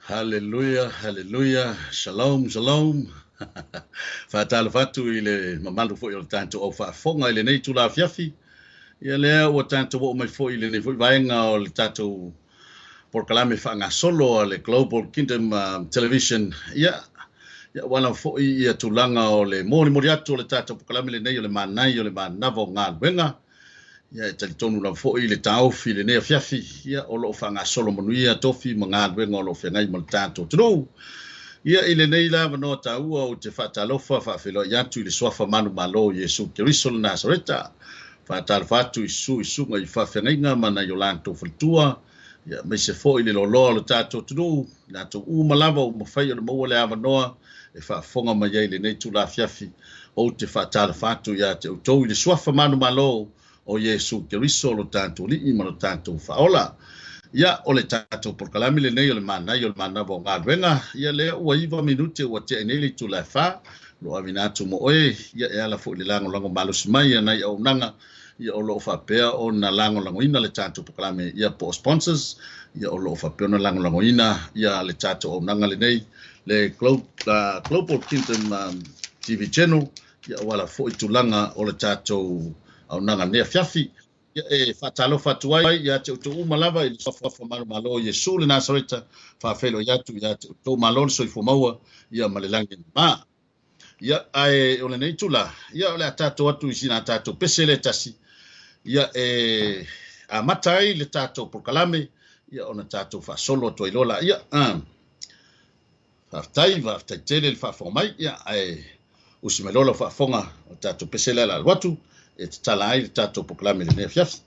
Haleluya, haleluya, shalom, shalom. Whātala whatu I le mamalu fo I o tātou au whaafonga I le nei tula fiafi. Ia lea ua tātou o mai fo I le nei fo I vaenga o le tātou porkalame whaanga solo a le Global Kingdom Television. Ia wana fo I tulanga o le mori atu o le tātou porkalame le nei o le MANAI o le MANAVA o GALUEGA. Ia tali tonu la fo I le taufi le nei fiafi. Ia o lo whaanga solo manuia tofi ma GALUEGA o lo whengai ma le tātou tunu. Ia I le nei lava no taua o te whaatalofa whaafelo I atu I le swafa manu malo Iesu Keriso le Nasareta. Whaatalo whatu I sunga I whawhengainga mana I o lanto whalitua. Ia me se fo I le loloa le tātou tunu. Tātou malava o mawhai o le maua le awa noa. E whaafonga mai ai le nei tula fiafi. O te whaatalo whatu ia te utou I le swafa manu malo o Iesu Keriso lo tātou li ima lo tātou whaola. Ia o le tātou porkalame le nei o le MANAI o le MANAVA o GALUEGA. Ia lea ua 2 minute ua te nei le tula wha. Lo avinatu mo oe. Ia e ala fo I le lango malusi mai nai au nanga. Ia o loo whapea o na lango ina le tātou porkalame. Ia po sponsors. Ia o loo whapea o na lango ina. Ia le tātou au nanga le nei. Le Global Kingdom TV channel. Ia wala fo I tulanga o le tātou au nanga nea fiafi. Ia e whaatalo whatuai, ia te utu umalava I le whafa malo Iesu le Nasareta, whaafelo iatu, ia te utu malo le soifo maua, ia malelangi ma. Ia ai o le nei tula, ia o le atato atu I sina atato pese le tasi, ia e a Mataio le tato porkalame, ia ona tato whaasolo to ilola, ia whaftai tele le whaafomai, ia ai usimelola whaafonga o tato pese le la watu, e te tala ai le tātou porkalame le nea fiafi.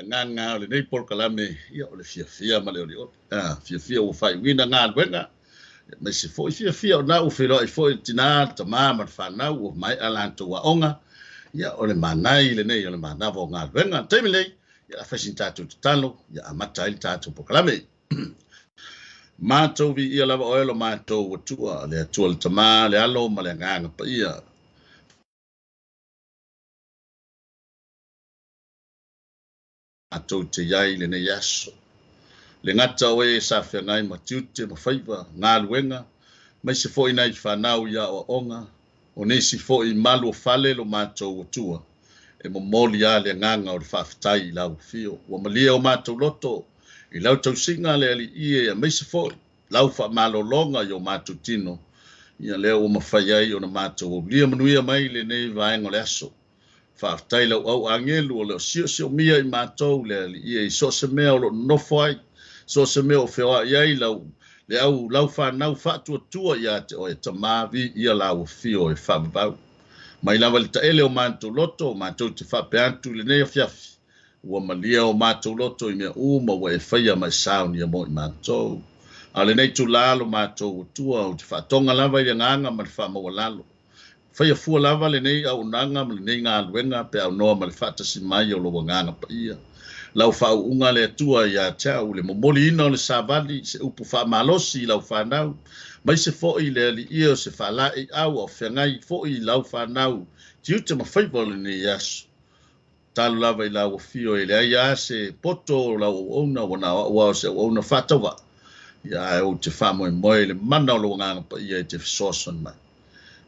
Nganga le nei por kalame ia o le fia ma le o fia o fai wina nga wenga me se foi fia na o fero i foi tina tama ma fa na o mai alanto wa onga ia o le manai le nei o le manava o nga wenga temi lei ia fasin tatu talo ia Mataio tatu por kalame mato vi ia lava oelo mato o tua le tua tama le alo ma le nganga pa ia atou te iai le nei aso. Le ngata oe sa whengai ma tiute ma whaiva ngā luenga, mai se fo nai whanau ia o onga, o nesi fo i malu o whale lo mātou o tua, e mo moli a le nganga o le whawhitai lau fio, o malia o mātou loto, i lau tau singa le ali ie, mai se fo lau wha malo longa i o mātou tino, ia leo o mawhaiai o na mātou o lia manuia mai le nei vaenga le aso. Whaafitai lau au angelu o leo sio mia i mātou le ia i so se mea o lo nofai, so se mea o whioa iai lau le au lau whanau whaatua tua ia te o e tamavi ia lau o whio e whamabau. Mai lawa le taele o mātou loto, o mātou te whapeantu le nei a fiafi, ua malia o mātou loto i mea uma ua e whaia mai sauni a mo i mātou. A le nei tu lalo mātou o tua o te whaatonga lava i le nganga ma le whamaua lalo. Whaia fua lava le nei au nanga ma le nei ngā luenga pe au noa ma le whaatasi mai o loa nganga pa ia. Lau whau unga le atua ia tau le momoli ina o le savali se upu whaamalosi lau whanau. Mai se foi le ali ia o se whalai au o whengai foi lau whanau. Tiute ma whaiva le nei aso. Talu lava i lau o fio e le aia se poto lau o ona wana o se o ona whatawa. Ia o te whamoe moe le mana o loa nganga pa ia e te fisoson mai.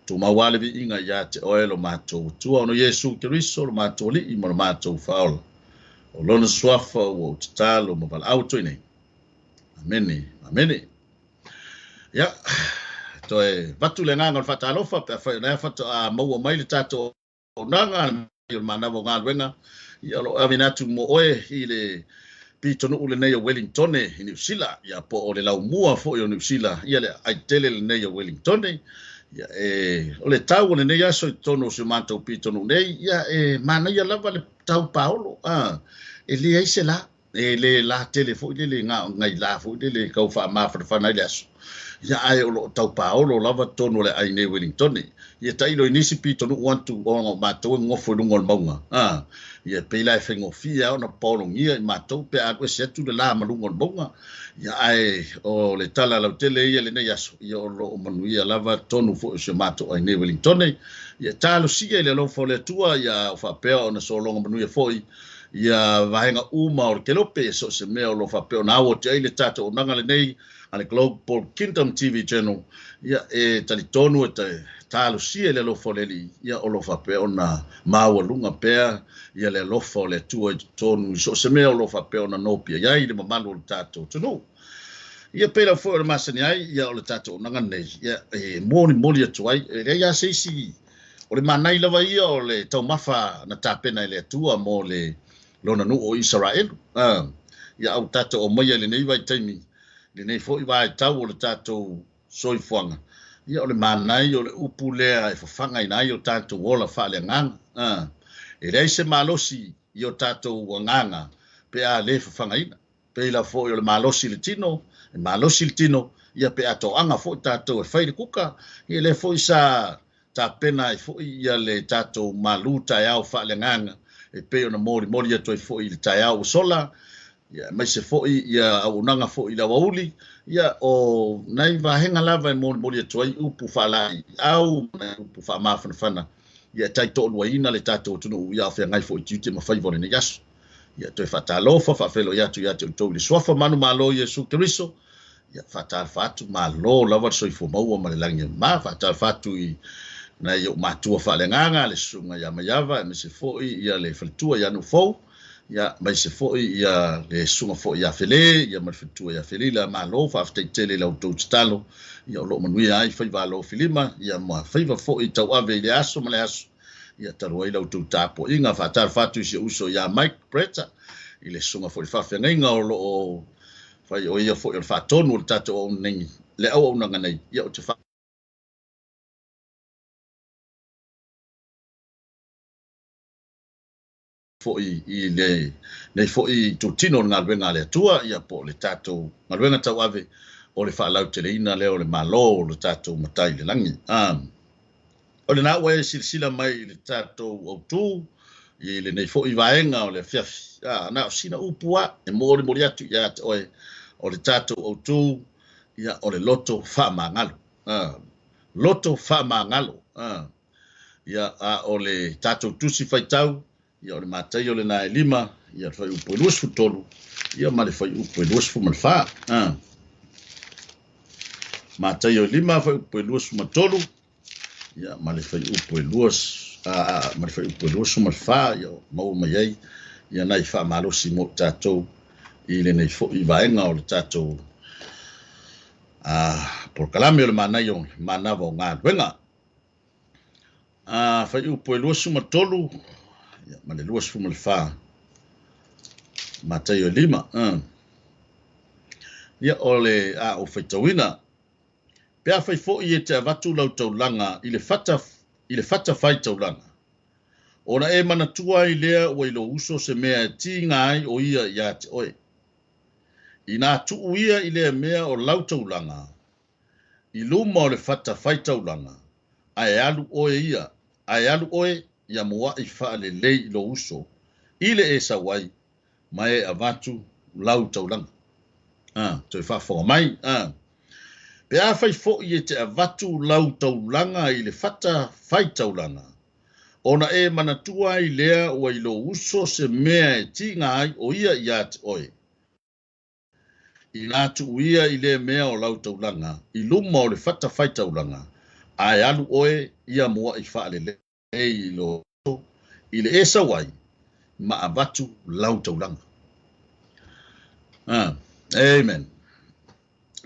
Tu mawale vi inga ya te oelo mātou tua ono Yesu Keriso lo mātou li ima lo mātou whaola. O lona swafa o te talo ma wala auto nei. Amene, amene. Ya, to e vatu le nganga o whatalofa pe a whai nea whata a maua mai le tato o nanga i o manava o ngā wenga. Ia lo aminatu mo oe i le pitonu ule nei o Wellington i New Zealand. Ia po o le lau mua fo i o New Zealand. Ia le aitele le nei o Wellington ia o le tau le nei aso i tono se mātou pitonu nei ia mana ia lava le tau paolo e le aise la e le la telefo le ngai la fo le kau wha mawhana le aso ia ai o lo tau paolo lava tono le ai nei Wellington ia tailo i nisi pitonu wantu o mātou ngofo lungo le maunga ia peila e whengo fia o na polongia i mātou pe a koe setu le la malungo le maunga ia ai o le tala lau tele ia le nei aso ia o lo manuia lava tonu fo se mātou ai nei Wellington ia talo sia le lofo le tua ia o whapea o na solonga manuia foi ia vahenga uma o kelope so se mea o lo fa pe na o te ile tato o nanga le nei ale Global Kingdom TV channel ia e tali tonu te talo si le lo foleli ia o lo fa pe ona maua lunga pea ia le lo fo le tua tonu so se mea o lo fa pe ona nopia ia ile mamalu o tato tonu ia pela fo le masani ai ia o le tato nanga nei ia e moni atu ai e ia seisi o le manai lava ia o le tau mafa na tapena le tua mo le lona nu o Israel ia au tato o moia le nei vai taimi le nei fo i vai tau o le tato soifuanga ia o le manai o le upu lea e fafanga ina o tato wola fa le nganga e rei se malosi i o tato nganga pe a le fafanga ina pe la fo i o le malosi le tino e malosi le tino ia pe ato anga fo tato e fai le kuka ia le fo i sa ta pena e fo ia le tato maluta ia o fa le nganga e pe ona mori atu e fo i le tai au sola ia mai se fo ia au nanga fo i la wauli ia o nai va henga lava e mori atu ai upu fa lai au upu fa mafana ia tai to luaina le tato tunu ia fa ngai fo i tite ma fai vole ne yaso ia to fa talo fa felo ia tu to le sofa manu malo Yesu Kristo ia fa ta fatu malo lava so i fo mau ma le langi ma fa ta fatu i na yo matua fa le nganga le sunga ya mayava me se fo ia le faltua ya no fo ya mai se fo ia le sunga fo ia fele ia ma faltua ya fele la malo fa fte tele la to stalo ia lo manui ai fa va lo filima ia ma fa fo i tau ave le aso ma le aso ia taro i la to tapo inga fa tar fatu se uso ya Mike Preta i le sunga fo fa fenga o lo fa o ia fo il fa tonu o tato o nei le au na ngai ia o te fa fo i le nei fo i tutino nga venga le tua ia po le tato nga venga tau ave o le fa lau te ina le o le malo o le tato Mataio le langi o le na we silsila mai le tato o tu i le nei fo i vaenga o le fiafi na sina upua e mori atu ia o le tato o tu ia o le loto Faamagalo loto Faamagalo ia o le tato tusi faitau ia o le Mataio le na lima ia fai upo luas futolu ia ma le fai upo luas fu malfa Mataio lima fai upo luas fu matolu ia ma le fai upo luas ma le fai upo luas fu malfa ia mau mai ia nai fa malosi mo tato i le nei fo i vaenga o le tato por kalame o le MANAI MANAVA o ngā luenga fai upo luas fu matolu ma le luas fu malfa Mataio lima ia ole o faitawina pea fai fo i te avatu lau taulanga i le fata fai taulanga ona e manatua i lea ua ilo uso se mea ti ngai o ia ia te oe i nā tuu ia i lea mea o lau taulanga i luma o le fata fai taulanga ai alu oe ia mua i faa le lei ilo uso i le e sawai mai avatu lau taulanga to fa fo mai pe a fai fo i te avatu lau taulanga i le fata fai taulanga ona e manatua i lea o ilo uso se mea e tinga ai o ia ia te oe i nā tu ia i le mea o lau taulanga i luma o le fata fai taulanga ai alu oe ia mua i faa le lei ilo i le esa wai ma avatu lau taulanga amen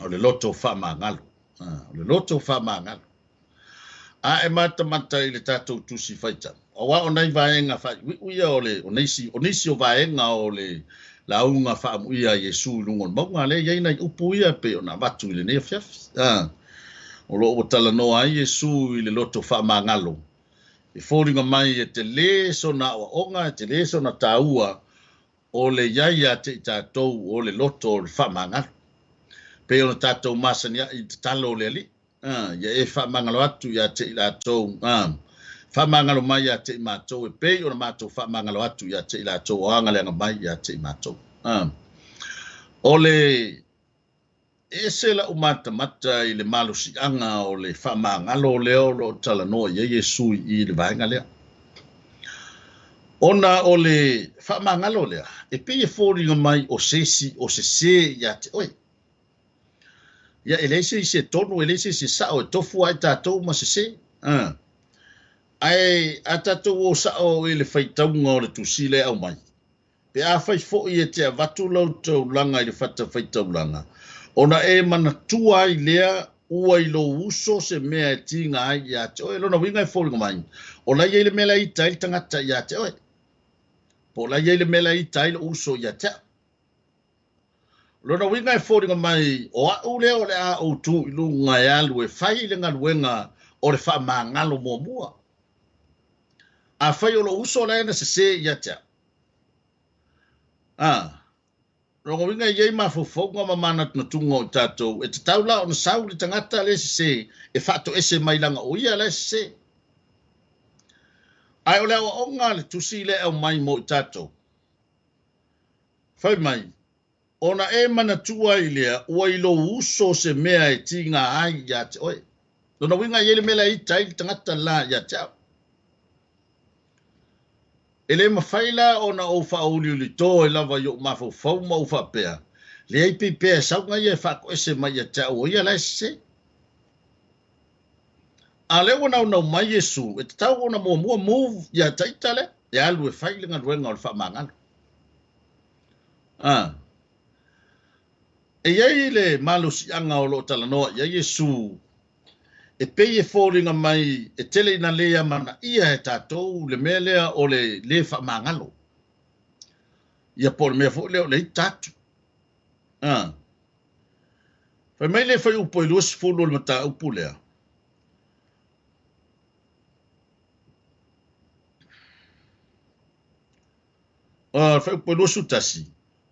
o le loto Faamagalo o le loto Faamagalo e mata i le tatou tusi faita o wa onai vaenga fa uia o le onisi o vaenga o le launga faamuia Yesu lungon maunga le ia nai upu ia pe ona vatu i le nei fiafi o lo o tala no ai Yesu i le loto Faamagalo e fōringa mai e te le so na onga te le so na taua o le iaia te tatou o le loto o le Faamagalo pe ona tatou masania i te talo le ali ia e Faamagalo atu ia te i latou Faamagalo mai ia te i matou e pe ona matou Faamagalo atu ia te i latou o anga leanga mai ia te i matou o le e se la mata i le malusi anga o le Faamagalo leo lo tala no ia Yesu i le vaenga lea Ona o le Faamagalo lea, e pei e fōringa mai o sesi, o se ia te oi. Ia e leise i se tonu, e leise i se sao, e tofu ai tātou ma se. Ai a tātou o sao e le whaitaunga o le tusile au mai. Pe a whai fo i e te avatu lau tau langa i le whata whaitaulanga. Ona e mana tua i lea ua i lo uso se mea e tinga ai ia te oi. Lona winga e fōringa mai. O lai e le mela i tail tangata ia te oi. Po lai e le mela i tail uso ia te. Lona winga e fōringa mai o a ule o le a o tu i lunga e alu e whai le ngaluenga o le Faamagalo mua. A whai o lo uso la ena se ia te. Rongo winga i ei mafufonga ma mana na tunga o tātou. E te taula o na sau li tangata le se e whato ese mai langa o ia le se. Ai o leo o ngā le tusi le au mai mo i tātou. Whai mai, ona e mana tua i lea ua i lo uso se mea e tinga ai ia te oi. Lona winga i ele mela i tai tangata la ia te au. Ele mawhaila ona o whaoli li tō e lava i o mafau ma o whapea. Le ei pipea saunga i e whako ese mai a te au ia lai se. A leo nau mai Yesu, e te tau ona mua move ia taitale, e alu e whailinga ruenga o le Faamagalo. E iei le malusi anga o lo talanoa, ia Yesu, e pei e fōringa mai, e tele ina lea mana ia e tātou, le mea lea o le Faamagalo. Ia po le mea fō leo le i tātou. Whai mai le whai upo i luas fōlo le mata upo lea. Whai upo i luas utasi.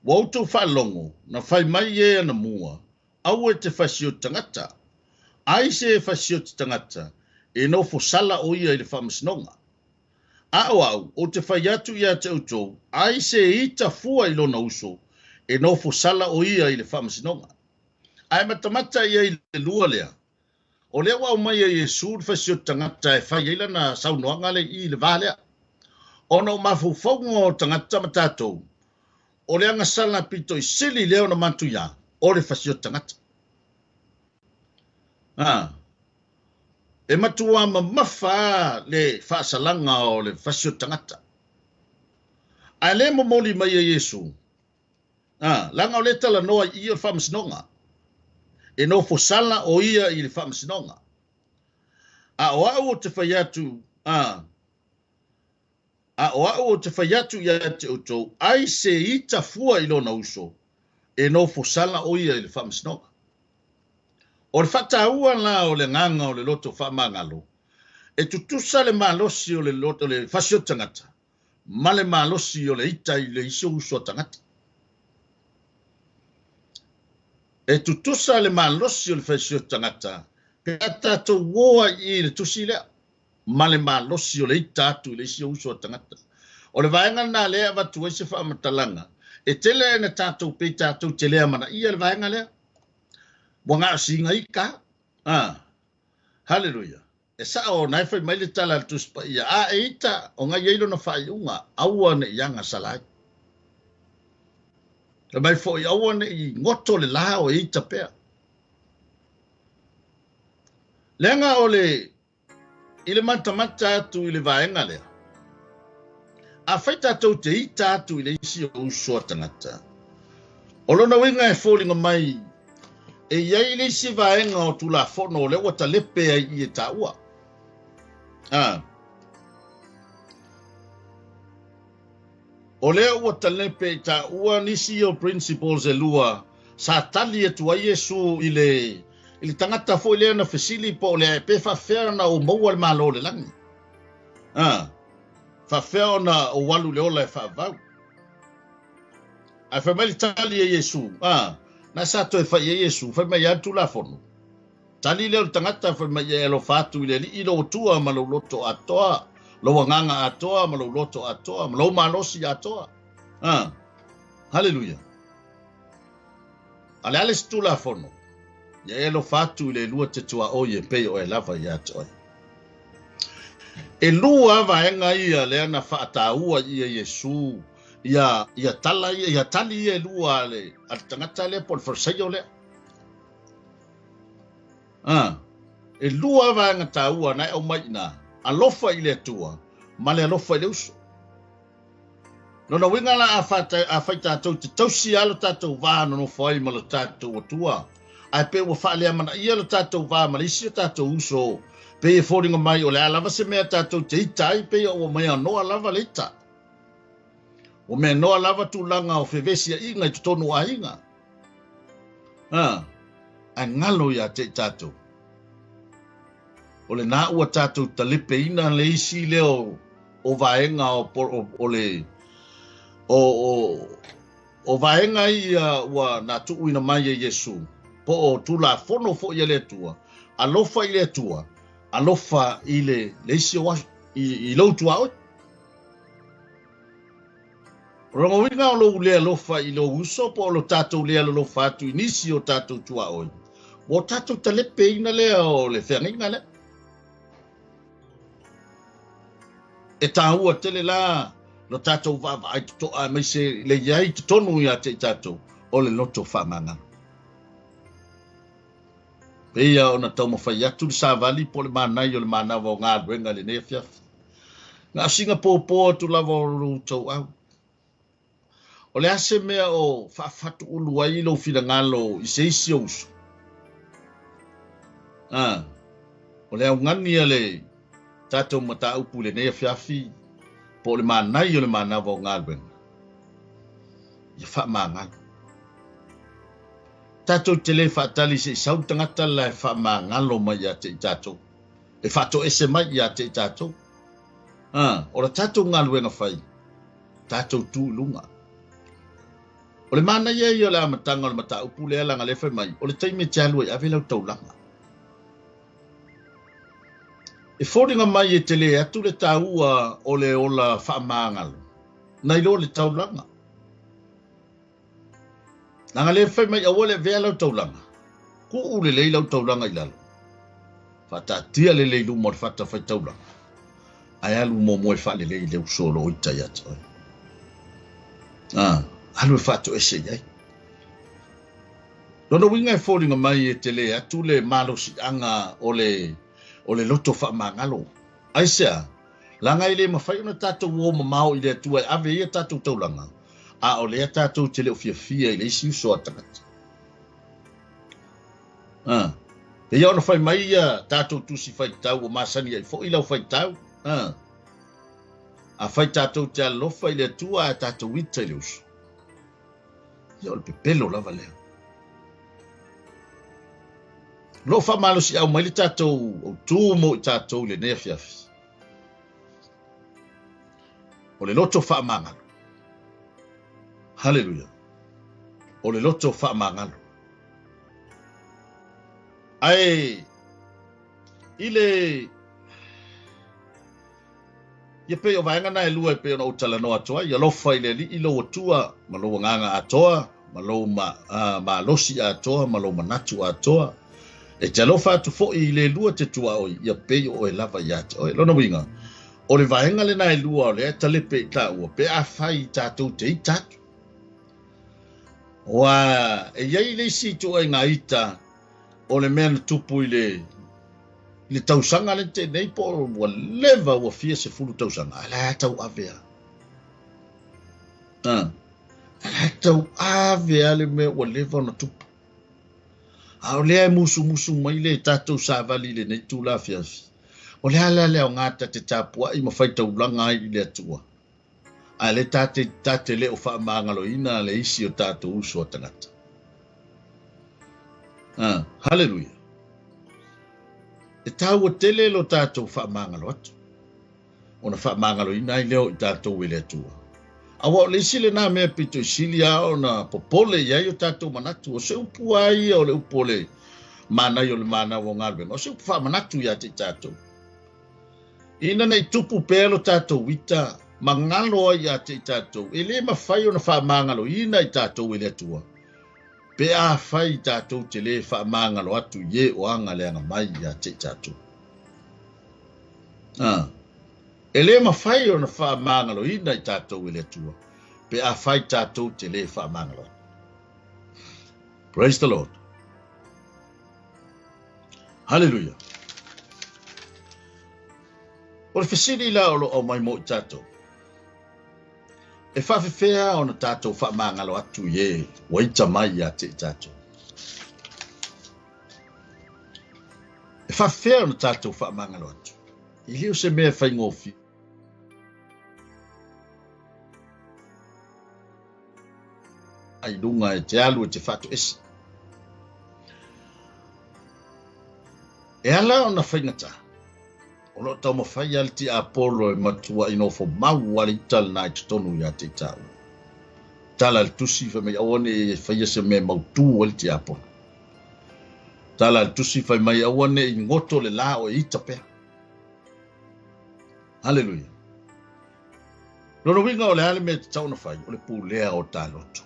Wautou whaalongo, na whai mai e ana mua, au e te whasio tangata. Ai se e whasio tangata, e no fosala o ia i le whamasinonga. Au, o te whai atu ia te utou, ai se e ita fua i lona uso, e no fosala o ia i le whamasinonga. Ai matamata ia i le lua lea. O lea wau mai e Yesu le whasio tangata e whai eila na saunoanga le i le vālea. Ono mafufonga o tangata matatou. O le anga sala pito i sili leo na mantu ia, o le whasio tangata. E matua ma mafa le whaasalanga o le whasio tangata. Ai le momoli mai e Yesu. Langa o le tala noa i o whamasinonga. E no fosala o ia i le whamasinonga. O au o te whaiatu, o au o te whaiatu ia te utou, ai se ita fua i lona uso, e no fosala o ia i le whamasinonga. O le whataua la o le nganga o le loto Faamagalo, e tutusa le malosi o le loto le whasio tangata, ma le malosi o le ita i le iso uso tangata. E tutusa le malosi o le whasio tangata, pe atato woa i le tusi lea, ma le malosi o le ita atu i le iso uso tangata. O le vaenga na lea watu e se whaamatalanga, e tele na tātou pe tātou te lea mana ia le vaenga lea. Wanga singa i ka. Hallelujah. E sa o nai whai mai le tala tuspa ia. E ita o ngai eilo na whai unga aua ne ianga salai. Le mai fo i aua ne i ngoto le laha o ita pea. Lenga o le i le matamata atu i le vaenga lea. A whai tātou te ita atu i le isi o usua tangata. O lona winga e fōlinga mai e iai le si vaenga o tula fono le wata lepe ai i e taua. O le wata lepe i taua nisi o principles e lua sa tali e tua Yesu i le tangata fo i lea na fesili po le pe whawhea na o maua le malo le langi. Whawhea na o walu le ola e whawau. Ai whameli tali e Yesu. Na sa to e whai e Yesu, whai mai atu la fono. Tali leo tangata whai mai e alo whātu i le li ilo tua ma lo loto atoa, lo wanganga atoa, ma lo loto atoa, ma lo malosi atoa. Hallelujah. Ale ale stu la fono. Ia e alo whātu i le lua te tua o ye pei o e lava i atoa. E lua vaenga ia le ana whaataua ia Yesu. Ia tala ia tali ia lua le. Al tangata le por forsayo le. E lua vaenga taua na o mai na. Alofa ile tua. Male alofa ile uso. Lona winga la a faita tau te tausi alo tatou vā no fai ma lo tatou atua. Ai pe wa whaalea mana ia lo tatou vā ma isi o tatou uso. Pe e fōringa mai o le alava se mea tatou te itai pe o mai anoa lava leita. O mea noa lava tu langa o whewesi a inga i tutonu a inga. A ngalo ia te tatou. O le nā ua tatou talipe ina le isi leo o vaenga o le o vaenga ia ua na tu ina mai e Yesu po o tula fono fo ia le tua alofa ile tua alofa ile leisi o i lo tua o rongo winga o lo le alofa i lo uso po lo tatou le lo fatu inisi o tatou tua o o tatou talepe ina le o le whenga le e tāua tele la lo tatou vava ai to a mai se le yai tonu ia te tatou o le loto Faamagalo. Peia ona tau mawhai atu le savali po le manai o le MANAVA o GALUEGA le nefia. Ngā singa pōpō tu lava o rūtou au. O le ase mea o whaafatu ulu ai lo whirangalo i se isi o uso. O le au ngani a le tatou mata upu le nefiafi. Po le manai o le MANAVA o GALUEGA. Ia Faamagalo. Tatou te le whaatali se sau tangata la e Faamagalo mai a te tatou. E whaato ese mai a te tatou. O la tatou GALUEGA whai. Tatou tu lunga. O le manai e o le amatanga o le mata upu le alanga le whai mai. O le taime te alua i ave lau taulanga. E fōringa mai e te le atu le tāua o le ola Faamagalo. Nai lo le taulanga. Nanga le whai mai awa le vea lau taulanga. Ko u le lei lau taulanga i lalo. Whatatia le leilu mo le whata whai taulanga. Ai alu mo moe wha le lei leu solo o itai atu. Alu e whato ese iai. Lono winga e fōringa mai e te le atu le malo si anga o le loto Faamagalo. Ai sea, langa i le mawhai ona tatou o mamao i le atua e ave ia tatou taulanga. A o lea tatou te leo fia i le isi uso atangata. E ia ona whai mai ia tatou tusi whai tau o masani ai fo i lau whai tau. A whai tatou te alofa i le atua a tatou ita i le uso. Ia o le pepelo lava lea. Lo Faamagalo si au mai le tatou o tū mo i tatou le nefiafi. O le loto Faamagalo. Hallelujah. O le loto Faamagalo. Ai ile ia pe o vaenga na e lua e pe ona utala no atoa ia lofa ile li ilo atua ma lo nganga atoa ma lo ma losi atoa ma lo manatu atoa. E te alofa atu fo i le lua te tua oi, ia pei o e lava ia te oi. Lona winga, o le vaenga le na e lua o le e talepe i ta ua, pe a whai tātou te i tatu. Wa, e iei le si tu ai ngā ita, o le mea na tupu i le tausanga le te nei po ua leva ua fia se fulu tausanga. Ala tau avea. Ala tau avea le mea ua leva na tupu. Au lea musu mai le tatou savali le nei tūla fiafi. O lea lea o ngata te tāpua i mawhai taulanga i le atua. A le tate le o Faamagalo ina le isi o tatou uso o tangata. Hallelujah. E tau o tele lo tatou Faamagalo atu. Ona Faamagalo ina i leo i tatou i le atua. Awa le sile na mea pito i sili ao na popole iai o tatou manatu. O se upu ai o le upole manai o le MANAVA o GALUEGA. O se upu whaamanatu ia te tatou. Ina nei tupu pēlo tatou wita. Mangalo ai ia te tatou. E le mawhai o na Faamagalo ina i tatou i le atua. Pe a whai tatou te le Faamagalo atu ye o anga le anga mai ia te tatou. E le mawhai o na whaamangalo ina I tātou I le atua. Pe a whai tātou te le whaamangalo. Praise the Lord. Hallelujah. O le whesiri la o lo o mai mo I tātou. E whawhiwhea o na tātou whaamangalo atu ye, waita mai a te tātou. E whawhiwhea o na tātou whaamangalo atu. I leo se mea whaingofi. Ai lunga e te alu e te whatu esi. E ala o na whaingata. O lo tau mawhai al ti Apollo e matua ino fo mau wale ital na I tutonu ya te tau. Tala al tusi wha mai awane e whaia se me mautu wale ti Apollo. Tala al tusi wha mai awane I ngoto le la o ita pea. Hallelujah. Lono winga o le ale me te tau na whai o le pūlea o tā loto.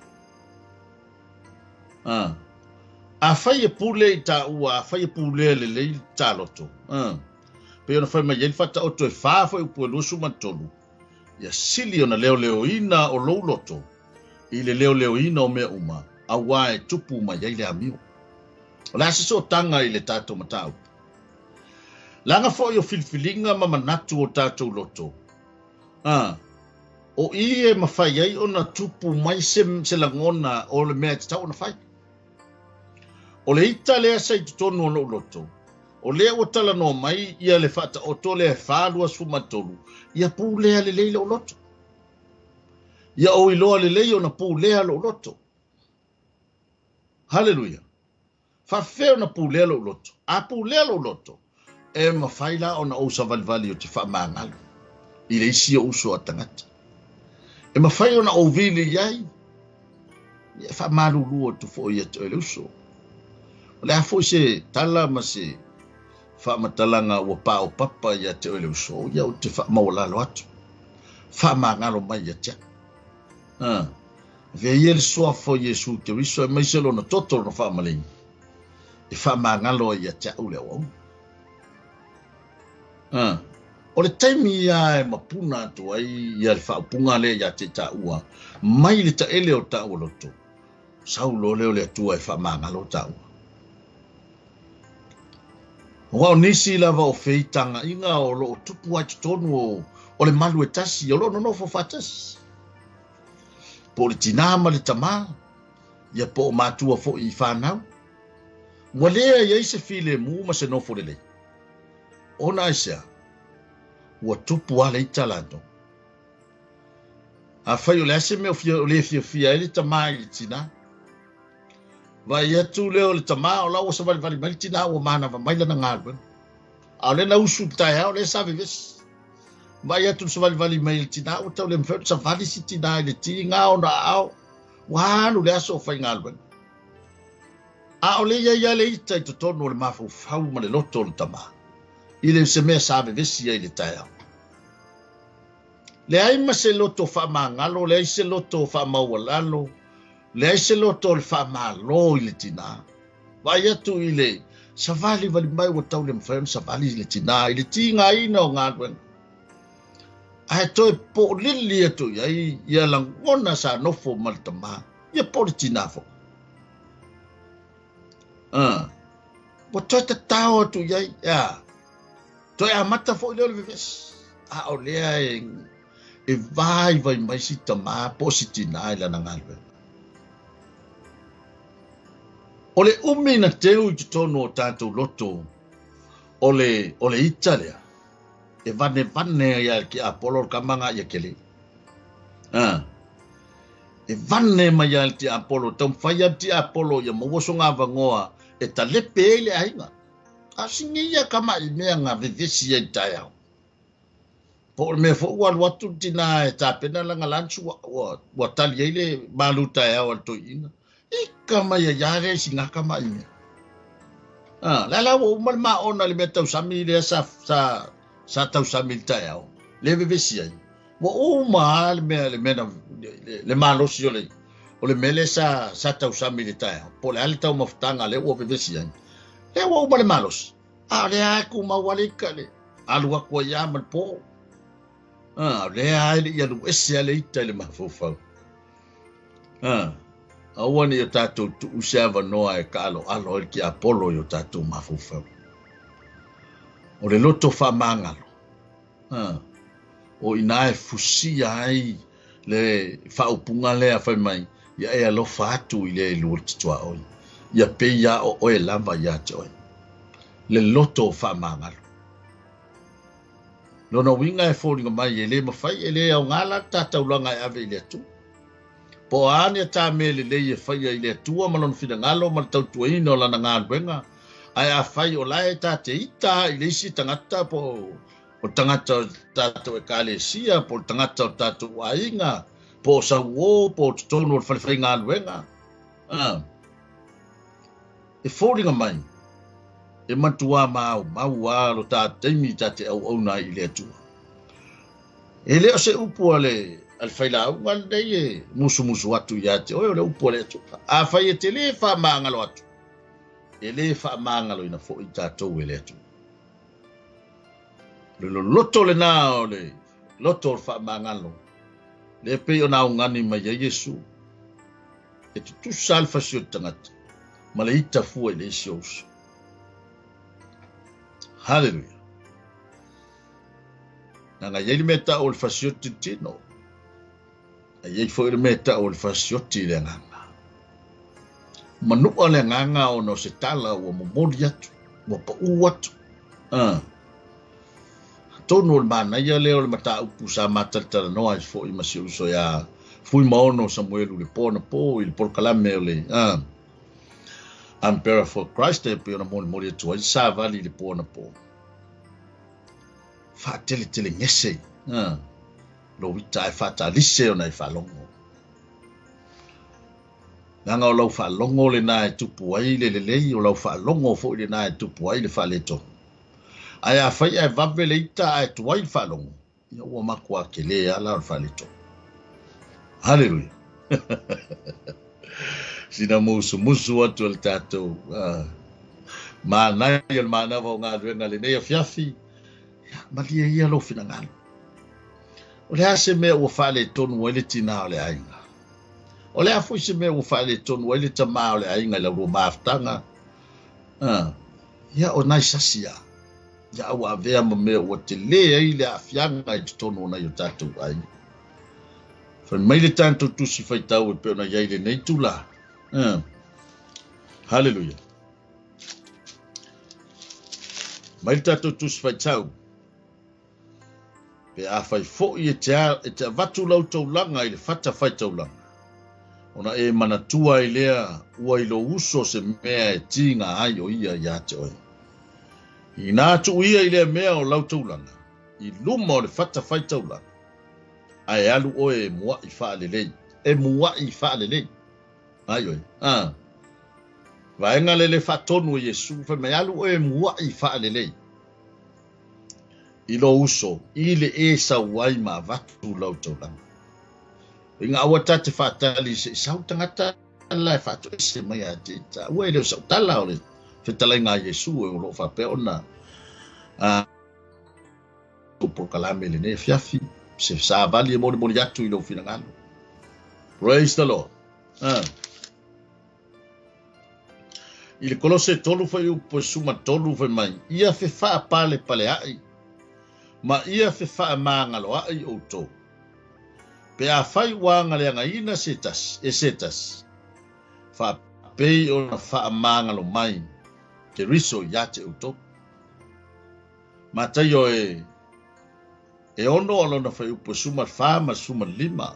A whai e pūle I tā ua, a whai e pūle le lei tā loto. Pe ona whai mai eni whata oto e whāwha upu e lusu mantolu. Ia sili ona leo leo ina o lou loto. I le leo leo ina o mea uma. A wā e tupu mai ei le amio. O la so tanga I le tātou matau. Langa fo yo filfilinga ma manatu o tātou loto. O I e mawhai ei ona tupu mai se langona o le mea te tau na whai. O le ita lea sei tutonu o lou loto. O lea o tala no mai, ia le whata o to lea whālua sumatolu, ia pū lea le leile o loto. Ia o iloa le leile o na pū lea lo loto. Hallelujah. Whawheo na pū lea lo loto. A pū lea lo loto. E mawhaila o na ousa valivali o te Faamagalo. I le isi o uso a tangata. E mawhai o na ovili iai. Ia whamaruru o tu fo ia te ele uso. O le hafo se tala ma se whaamatalanga ua pā o papa ia te ele uso. Ia o te whaamaolalo atu. Faamagalo mai ia tia. Vea ia le soa fo Yesu te riso e maiselo na totoro na whaamalingi. E Faamagalo ia tia ule au. O le taimi ia e mapuna atu ai ia le whaapunga le ia te ta ua. Mai le ta ele o ta ua loto. Saulo leo le atua e Faamagalo ta ua. Wao nisi lava o feitanga inga o lo tupu ai tonu o le malu e tasi o lo no fo fatasi. Po le tinama le tama ia po matua fo I whanau. Mwalea ia se file mu ma se nofo lele. Ona isa ua tupu ale I talando. A whai o le ase me o le fia ele tama I le tina. Vai atu leo le tama o lau o sa vali mai tina o MANAVA mai lana ngalwen. A le na usu tai hao le sa vives. Vai atu sa vali mai le tina o tau le mwheu sa vali si tina I le ti ngā o na au. Wahanu le aso o whai ngalwen. A o le ia le ita I totono o le mafau fau ma le loto o le tama. I le se mea sa vivesi I le tai hao. Le ai ma se loto Faamagalo, le ai se loto Faamaualalo. Le ai se loto le Faamalo I le tina. Vai atu I le savali vali mai o tau le mwhaen savali I le tina. I le ti ngā ina o ngadwen. Ai toi po lili atu ia langona sa nofo maltama. Ia po le tina fo. Po toi ta tau atu iai. Toi a mata fo I leo le vives. A o lea e vai mai si tama po si tina I lana ngalwen. O le umi na teu I tono o tātou loto o le Italia. E vane ia ki Apollo kamanga ia kele. E vane mai ia ti Apollo. Tau whaia ti Apollo ia mawosonga vangoa e ta lepe ele ainga. A singi ia kama I mea ngā vivesi ia I tai au. Po me fo ua watu tina e ta pena langa lanchu wa tali ele malu tai au al to ina. Ika mai yare si ngaka mai me. La wo ma ona le metau sami le sa tau sami tai au. Le vivesi ai. Wo ma le mena le malo si ole. O le mele sa tau sami le tai au. Po le ale tau maftanga le wo vivesi ai. Le wo le malos. A le aku ma wale kale. Alu ko ya mal po. Le ai le ia lu ese ale ita le mafofau. Awane yo tatou tu usiava noa e ka alo ki Apollo yo tatou mafofau. O le loto Faamagalo. O ina e fusia ai le whaupunga lea whai mai. Ia e alofa atu i le lua titua oi. Ia pe ia o oe lava ia te oi. Le loto Faamagalo. Lona winga e fōringa mai e le mawhai e le au ngala tātou langa e ave i le atu. Po ane tā me le e whai i le atua malon whina ngalo mal tau tuaina o lana ngā luenga. Ai a whai o lae tā te ita i le isi tangata po o tangata o tātou e kāle sia, po tangata o tātou ainga, po sa uo, po tonu o whaliwhai ngā luenga. E fōringa mai. E matua mau alo tā teimi tā te au nai i le atua. E leo se upu ale whaila au ngal nei e musu atu i ate. Oe o le upu ale atua. A whai e te le Faamagalo atu. E le Faamagalo ina fo i tātou e le atua. Le loto le nā o le loto o Faamagalo. Le pe o nā ngani mai a Yesu. E tu salfa si o tangata. Ma le ita fua i le isi ousu. Hallelujah. Nanga yei meta o le fasioti tino. A yei fo le meta o le fasioti le nganga. Manua le nganga o no se tala o momori atu. Mo pa u atu. Tono le MANAI leo le mata upu sa matatala noa i fo i masi uso ya. Fui maono Samuelu le pona po i le porkalame o le. Ampera for Christ e pe ona mori atu ai sa vali le pona po. Fa tele ngese. Lo wita e fata lise ona i falongo. Nanga o lau falongo le na e tupu ai le o lau falongo fo le na e tupu ai le faleto. Ai a fai e vave le ita e tuai le falongo. Ia ua makua ke le ala le faleto. Hallelujah. Sina musu atu al tātou. MANAI al MANAVA o ngā ruenga le nei a fiafi. Malia ia lo fina ngalo. O le ase mea ua whale tonu wa ile tina o le ainga. O le afo ise mea ua whale tonu wa ile tama o le ainga la rua maaftanga. Ia o nai sasia. Ia ua avea ma mea ua te lea i le afianga i tonu o nai o tātou ainga. Whan mai le tātou tusi whaitau e peona iai le nei tula. Hallelujah. Mai tātou tusi whaitau. Pe a whai fo i e te vatu lau tau langa i le whata whai tau langa. Ona e manatua i lea ua i lo uso se mea e tinga ai o ia i ate oi. I nā tu ia i lea mea o lau tau langa. I luma o le whata whai tau langa. Ai alu oe e mua i wha lelei. E mua i wha lelei. Ai oi. Vaenga le whatonu i Yesu. Wha mai alu oe e mua i wha lelei. I lo uso. I le e sa wai ma vatu lau tau langa. Inga awa tate whatali se sau tangata lai whatu e se mai a te ta. Ua e leo sau tala o le whetalai ngā Yesu e o lo whape ona. Upo kalame le ne fiafi. Se sa vali e mori atu i lo fina ngalo. Praise the Lord. I le kolose tolu fai upo suma tolu fai mai. Ia fe faa pale ai. Ma ia fe faa Faamagalo ai o to. Pe a fai wanga le ina setas. Fa pei o na Faamagalo mai. Ke riso yate o to. Mataio e ono alo na fai upo suma fama suma lima.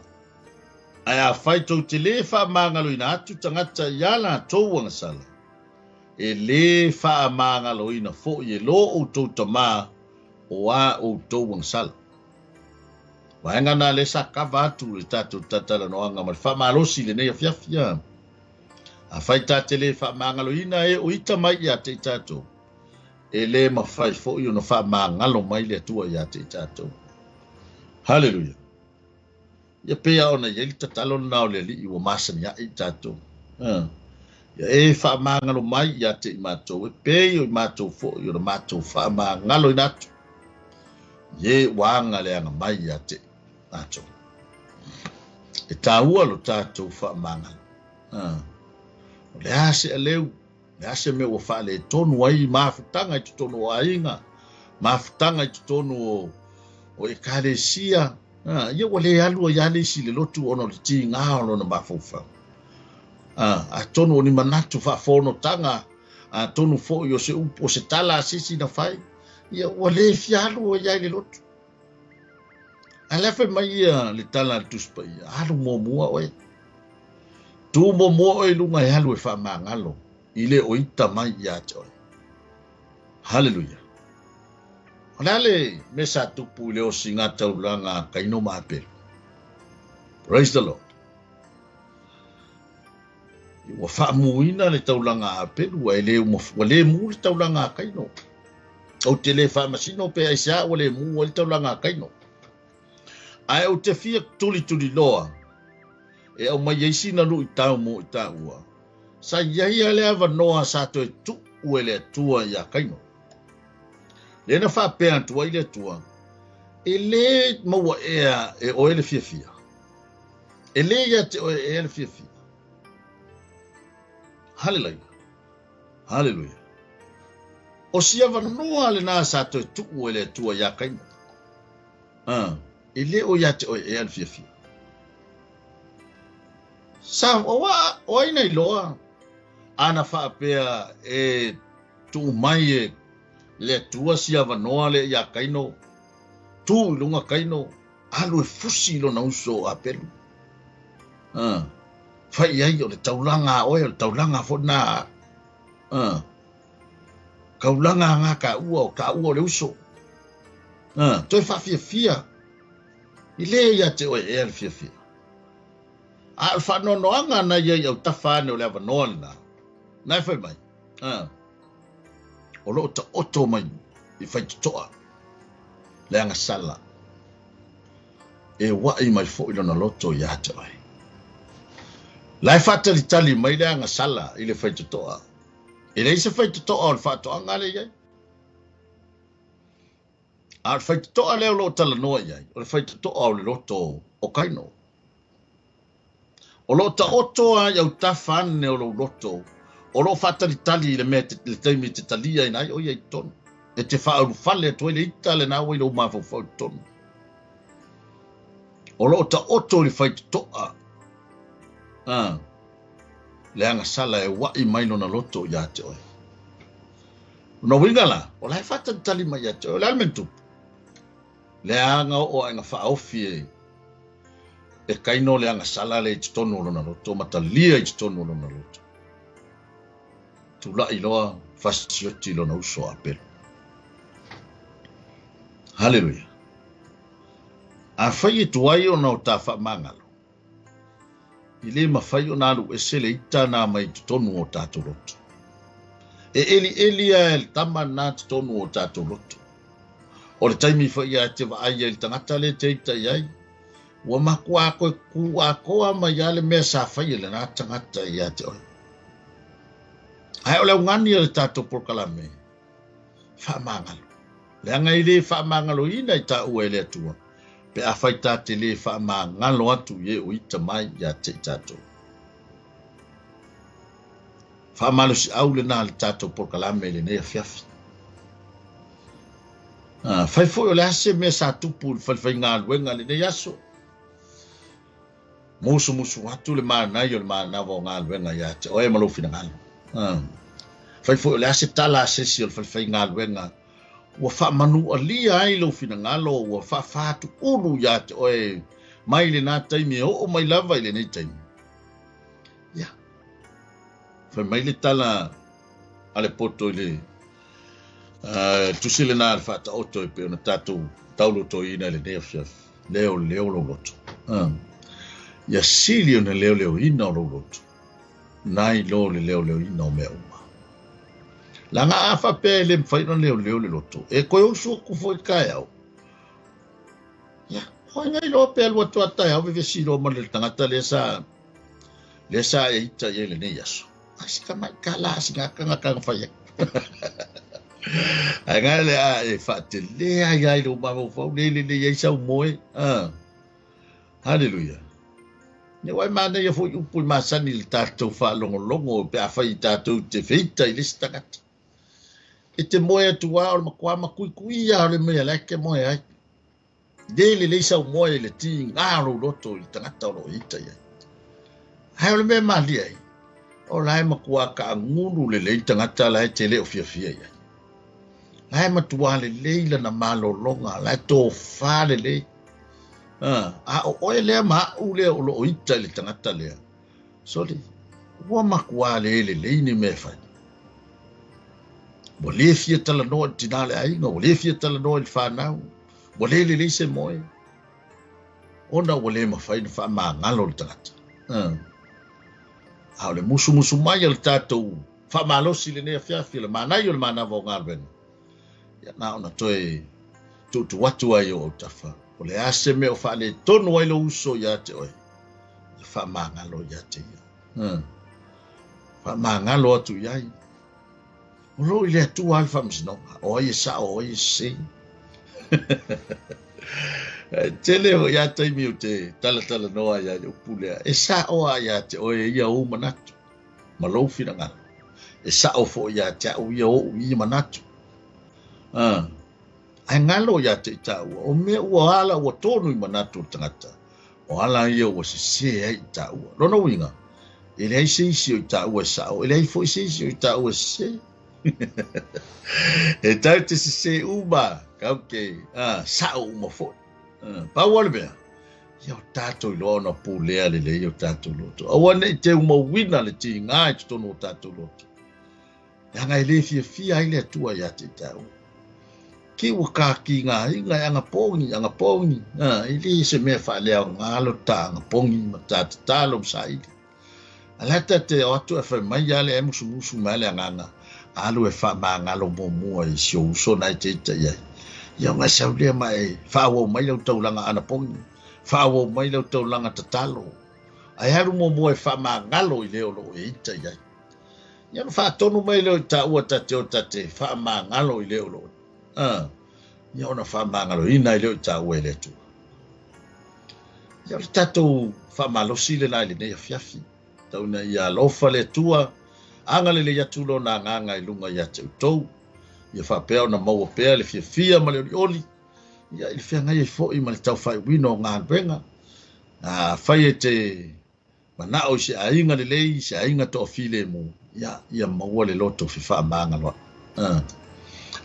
Ai a fai tau te le Faamagalo ina atu tangata iala tau wanga sala. E le Faamagalo ina fo i e lo o tau tama o a o tau wanga sala. Waenga na le sakava atu le tatu tatala noanga ma Faamalosi le nei a fiafia. A fai tate le Faamagalo ina e o ita mai ia te tatu. E le ma fai fo i ona Faamagalo mai le atua ia te tatu. Hallelujah. Ia pea ona ieli tatalo nao le li iwa masani ia i tatu. Ia e Faamagalo mai ia te i matou. E pei o i matou fo i ona matou Faamagalo ina atu. ye wanga le anga mai ya te ato e taua lo tatou Faamagalo le ase aleu le ase me ua faale tonu ai mafutanga i tonu ainga mafutanga i tonu o ekalesia ia ua le alu ia le isi le lotu ono le tigā o lona mafaufau a tonu o ni manatu faafonotanga a tonu fo'i o se upu o se tala asisi na fai ia ua le fialu o ia le lotu a lefe mai ia le tala le tuspa ia alu muamua oe tu muamua oe lunga e alu e Faamagalo i le oita mai ia te oe haleluia Olale mesa tupu le o singa taulanga kaino maapelu. Praise the Lord. Wa faamuina le taulanga apelu wa le mu le taulanga kaino. O te le faamasino pe aisa wa le mu le taulanga kaino. Ai o te fia tuli loa. E au mai yeisi na lu itau mo itaua. Sa yai le ava noa sa to tu uele tua ya kaino. Le na fa pe antua ile tua ele mo e o ele fia ele ya te o ele fia haleluia o sia va no le na sa to tu ele tua ya kai ele o ya te o ele fia sa o ina loa ana fa pe e tu mai le tua sia vanoa le ia kaino tu lunga kaino alu e fusi lo na uso apelu fai ai o le taulanga o le taulanga fona kaulanga nga ka ua le uso toi fa fia ile ia te o e fia al fa no anga na ia o tafane o le vanoa na fai mai o lo ta oto mai i fai toa le anga sala e wai mai fo ilo na loto ya te ai lai fata li tali mai le anga sala i le fai toa e le se fai toa o fa toa ngale ye al fai toa le lo tala noa ye o le fai toa o le loto o kaino o lo ta oto a ya utafane o lo loto o lo fata li tali le me le taimi te talia ina o ia ton e te fa o fale to le itale na o lo mafo fo ton o lo ta oto li fai toa le anga sala e wai mai no na loto ya te o no wingala o la fata tali mai ya te o la mentu le anga o anga fa ofie e kaino le anga sala le tonu no na loto matalia i tonu no na loto tu la iloa fasioti lo na uso apel. Haleluia. A fai tu ai o na ta Faamagalo. Ile ma fai o na lu esele ita na mai tonu o tato loto. E elia el tama na tonu o tato loto. O le taimi fai a te vai el tangata le te ita iai. Wa makua ko ku a mai ale me sa fai le na tangata ia te oi. Ai o le ngani le tato por kalame Faamagalo le anga ile Faamagalo ina i ta uele tua pe a fai te le Faamagalo atu ye o ita mai ya te tato Faamagalo si au le na le tato por kalame le ne fiafi fai foi o le ase me sa tupu fai galuega le ne yaso musu atu le MANAI o le MANAVA o galuega ia te oe malo finagalo fai foi le ase tala asesi o le fai galuega ua faamanu alia ai lo finagalo ua faafatu ulu ia te oe mai lenā taimi e o'o mai lava i lenei taimi ia fai mai le tala a le poto i le tusi lenā le faataoto e pe ona tatou taulotoina i lenei afiafi leo lo loto ia sili ona leoleoina o lo loto nai lo le leoleoina o mea uma langa afa pe le mfaino leo le loto e koe usu ku foi kai au ya ho ngai lo pe lo to ata au ve si lo ma le tangata le sa e ita ye le ne yaso asika mai kala asika kanga fai Ai ngā le a e whaate lea iai lo mamo whau le iai sau moe. Hallelujah. Ni wai mana ia fo upu masani le tātou whaalongolongo pe a whai tātou te whita I lesi tangata. E te moe atu wā o le makua makui ia o le mea leke moe ai. Dele le sau moe le ti ngāro loto I tangata o lo hita ia. Hai o le mea mali ai. O lai makua ka nguru le tangata lai te leo fia ia. Lai matua le leila na malolonga, lai tō wha le. A o oe lea maa u lea o lo hita le tangata lea. So le, ua makua le ni mea whai. Mo le fia tala noa tina le ainga, o le fia tala noa I whanau. Mo le se moe. Ona o le mawhai na Faamagalo le tangata. Hau le musu mai le tātou Faamalosi le nea fiafi le MANAI o le MANAVA o ngāruenga. Ia na ona toe tu watu ai o tafa. O le ase me o whaale tonu ai lo uso ia te oe. Ia Faamagalo ia te ia. Faamagalo atu iai. O lo I le atu ai whamsinonga. O ai sa o ai se. Tele o ia taimi o te tala noa ia o pulea. E sa o ai ia te oe ia o manatu. Malofi na ngana. E sa o fo ia te au ia o ia manatu. Ai ngalo ia te ita ua. O mea ua ala ua tonu I manatu o tangata. O ala ia ua se ai ita ua. Rona winga. Ele ai se isi o ita ua sa o. Ele ai fo se isi o ita ua se. E tau te se uma. Kauke. Sa o uma fo. Pa wale mea. Ia o tātou loa na pūlea le ia o tātou loto. Awane I te uma wina le ti ngā I tutono o tātou loto. Ia ngai le fia ai le atua ia te tau. Ki ua kāki ngā inga anga pongi. I le se mea whaalea o ngālo tā anga pongi ma tātou tālo msaidi. Alata te o atu e whai mai ale e musu mai le anganga. Alu e Faamagalo mua I sio uso nai te ita iai. Ia ngai saulea mai whaawo mai lau taulanga ana pongi. Whaawo mai lau taulanga tatalo. Ai haru mua e Faamagalo I leo lo e ita iai. Ia no whaatonu mai leo I ta ua tate o tate Faamagalo I leo lo. Ia ona Faamagalo ina I leo I ta ua e le tu. Ia le tatou Faamalosi le nai le nei a fiafi. Tauna ia lofa le tua. Anga le atu lo na nganga I lunga ia te utou. Ia whapea na maua pea le fia ma le oli. Ia I le fia ngai fo I ma le tau whai wino ngā benga. Whai e te manao se ainga le lei, se ainga to file mo. Ia maua le loto fi Faamagalo.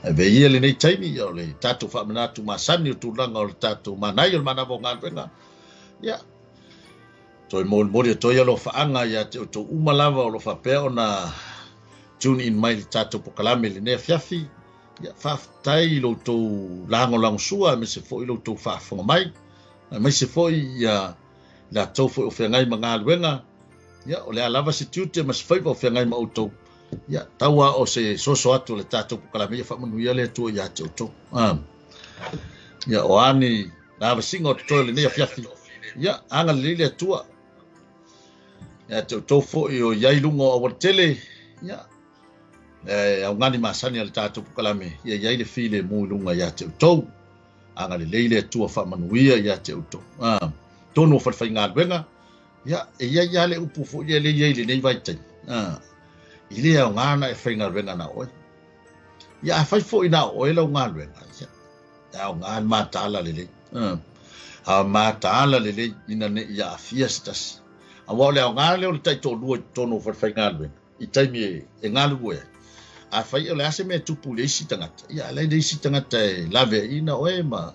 Ve ia le nei taimi ia le tātou whaamanatu masani o tūlanga o le tātou MANAI o le MANAVA o ngā ia. Toi mori toi alo whaanga ia te o tō umalawa o lo whapea o na tune in mai le tātou pokalame le nea fiafi. Ia whaftai I lo tō lango sua, me se fo I lo tō whaafonga mai. Me se fo ia la tō fo o whengai ma ngā luenga. Ia o le alawa se tiute ma se whaipa o whengai ma o tō. Ia taua o se soso atu le tātou pokalame ia whamanuia le atua ia te o tō. Ia o ani na wasinga o tō le nea fiafi. Ia anga le atua. Ia te o fo I o iai lunga o watele. Ia. Au ngani masani al tātou pukalame. Ia iai le file mui lunga ia te o anga le leile atua whamanuia ia te o tō. Tono whawhai ngā luenga. Ia iai le upu fo ia le iai le nei vaitai. I le au ngana e whai ngā luenga na oi. Ia a whai fo I na oi lau ngā luenga. Ia au ngā mātala le lei. Mātala le lei ina ne ia a fia stasi. A wau le au ngā leo le tai tō lua tono whai ngā luenga. I taimi e ngā lua e. A whai o le ase mea tupu le isi tangata. Ia le isi tangata e lawe ina oe ma.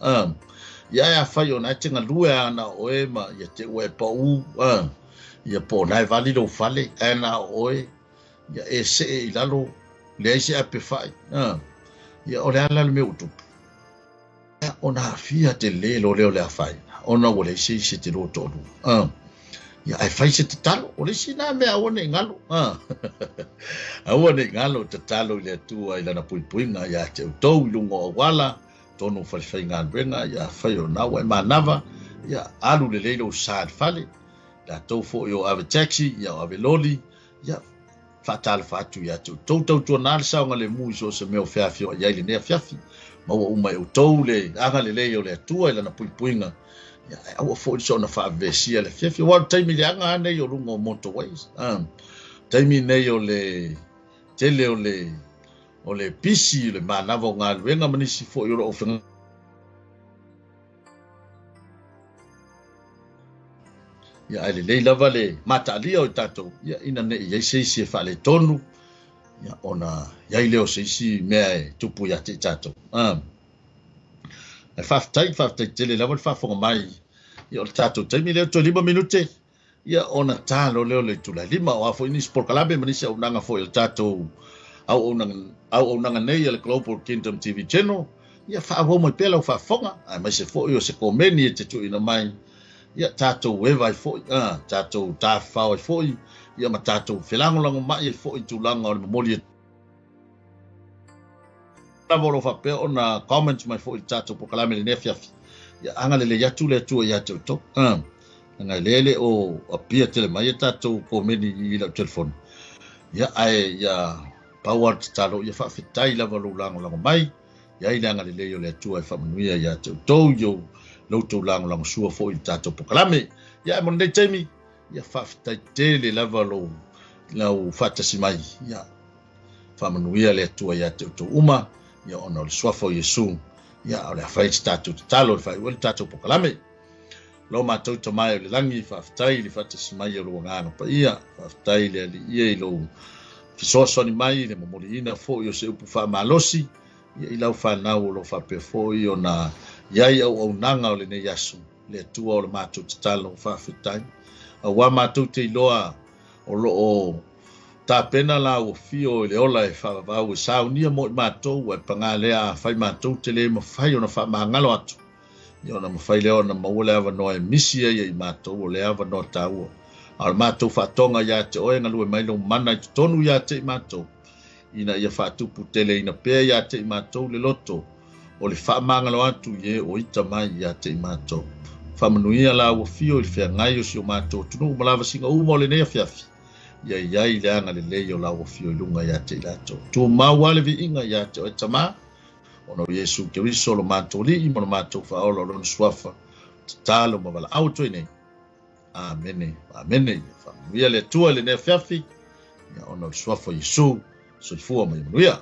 Ia a whai o na tenga lua ana oe ma. Ia te ue pa u. Ia po nai vali lo fale ana oe. Ia e se I lalo. Le ese a pe whai. Ia o le ala le mea utupu. Ia o na fia te le lo leo le a whai. Ona o le isi te lo tolu. Ia ai fai se te talo, o le sina mea awane ngalo. Awane ngalo te talo I le atua I lana puipuinga ia te utou I lungo o wala, tono whai ngā brenga, ia whai o nawa e MANAVA, ia alu le leilo saad fale, la tau fo I o ave taxi, ia o ave loli, ia whaatala whaatu ia tau tuana le saunga le mui so se meo whiawhi o iai le nea whiawhi. Maua umai o tau le anga le leo le atua ila na puipuinga. Ia aua fo i so na whaavesia le whiawhi. Wa taimi le anga nei o rungo motorways. Taimi nei o le tele o le pisi le manava o ngā luenga manisi fo i ora o whenga. Ia ai le lei lava le mataalia o tatou. Ia ina ne iai seisi e wha le tonu. Ia ona iai leo seisi mea e tupu ia te tatou. E whaftai tele lava le whafonga mai. Ia o le tatou taimi leo to 5 minute. Ia ona talo leo le tula 5 o afo ini sporkalabe manisi au nanga fo i le tatou. Au nanga nei le Global Kingdom TV channel. Ia whaavo mai pela o whafonga. Ai mai se fo i o se komeni e te tu ina mai. Ia tatou weva i foi, tatou tāwhau i foi, ia ma tatou whelangolango mai i foi tūlanga o le mamoli e. Navoro whapea o na comments mai foi tatou pokalame le newhiawhi. Ia anga le yatu le atua i atu to. Nga lele o apia tele mai e tatou komeni i lau telefoni. Ia ai, ia power talo, ia whawhitai lava lango mai. Ia i anga le leo le atua i whamanuia i atu to yo. Loto lang sua fo i tatou pokalame. Ia mo nei taimi. Ia whawhitai tele lava lau whatasi mai. Ia whamanuia le atua ia te uto uma. Ia ona le suafo Iesu. Ia o le awhai tatou talo le whai tatou pokalame. Lo mātou tamai o le langi whawhitai le whatasi mai o lo ngāna pa ia. Whawhitai le ali ia i lo fisoasoni mai le mamori ina fo i o se upu whaamalosi. Ia i lau whanau o lo whapea fo i o na iai au nanga o le nei asu, le atua o le mātou tatalo o whawhitai. A wā mātou te iloa o loo tāpena la o fio le ola e whawavau e saunia mo i mātou e pangālea a whai mātou te le mawhai o na Faamagalo atu. I ona mawhai leo na maua le awa noa e misia i mātou o le awa noa tāua. A le mātou whatonga ia te oe ngalue mailo mana i tonu ia te i mātou. Ina ia whatupu tele ina pēr ia te i mātou le loto. O le Faamagalo atu ye o ita mai ia te i mātou. Whamanuia la ua fio i whea ngai o si o mātou tunu malawa singa uma o le nea whiawhi. Ia iai le anga le leo la ua fio i lunga ia te i lato. Tu maua le vi inga ia te o ita maa. Ono Iesu Keriso lo mātou li imo lo mātou whaolo lo nsuafa. Talo mawala auto i nei. Amene, amene. Whamanuia le tua le nea whiawhi. Ia ono le suafa Iesu. So i fua mai manuia.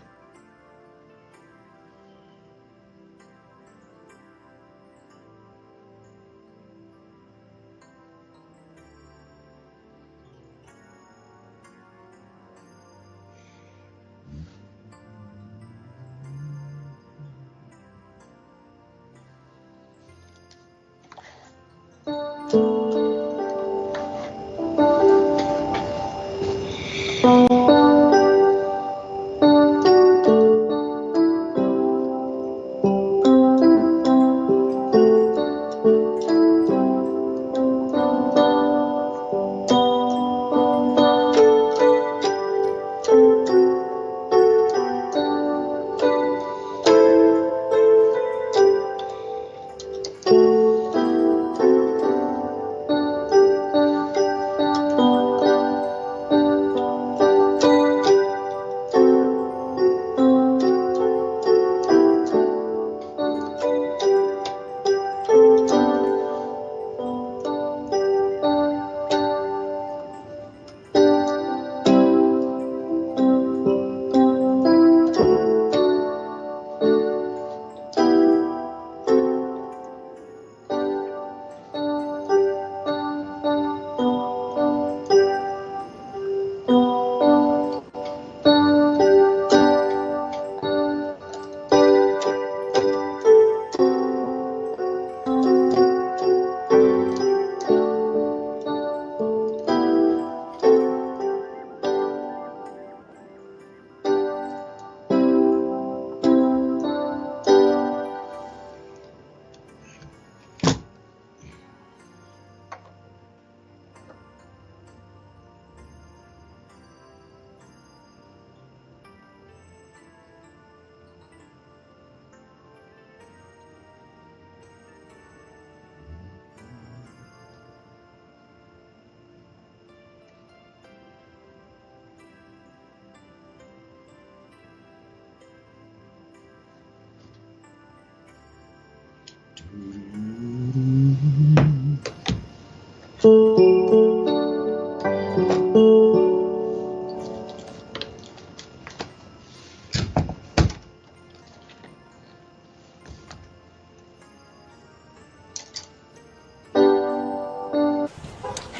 Hey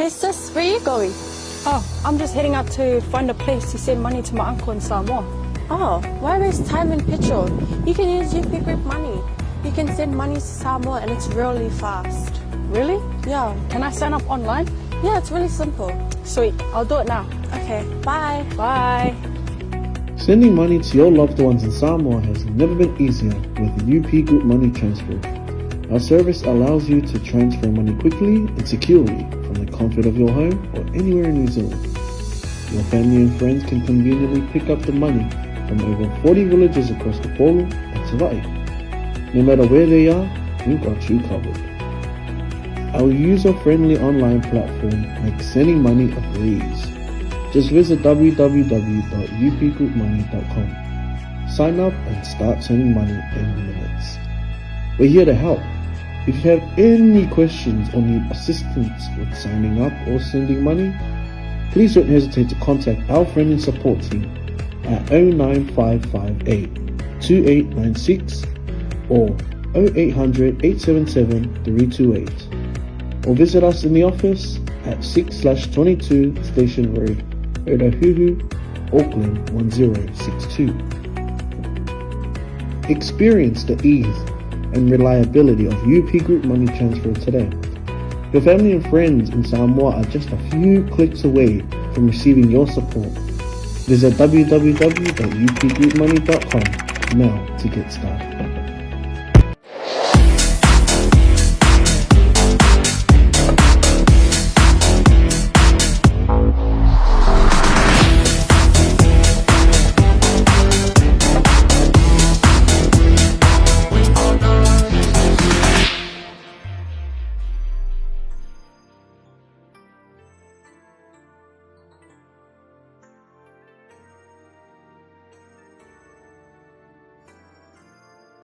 sis, where are you going? Oh, I'm just heading out to find a place to send money to my uncle in Samoa. Oh, why waste time and petrol? You can use UP Group Money. You can send money to Samoa and it's really fast. Really? Yeah. Can I sign up online? Yeah, it's really simple. Sweet, I'll do it now. Okay, bye. Bye. Sending money to your loved ones in Samoa has never been easier with the UP Group Money Transfer. Our service allows you to transfer money quickly and securely from the comfort of your home or anywhere in New Zealand. Your family and friends can conveniently pick up the money from over 40 villages across the Polo and 𝚟𝚑𝚍. No matter where they are, we've got you covered. Our user-friendly online platform makes sending money a breeze. Just visit www.upgroupmoney.com. Sign up and start sending money in minutes. We're here to help. If you have any questions or need assistance with signing up or sending money, please don't hesitate to contact our friendly support team at 09558 2896 or 0800 877 328, or visit us in the office at 6/22 Station Road, 𝚟𝚑𝚙𝚎, Auckland 1062. Experience the ease and reliability of UP Group Money Transfer today. Your family and friends in Samoa are just a few clicks away from receiving your support. Visit www.upgroupmoney.com now to get started.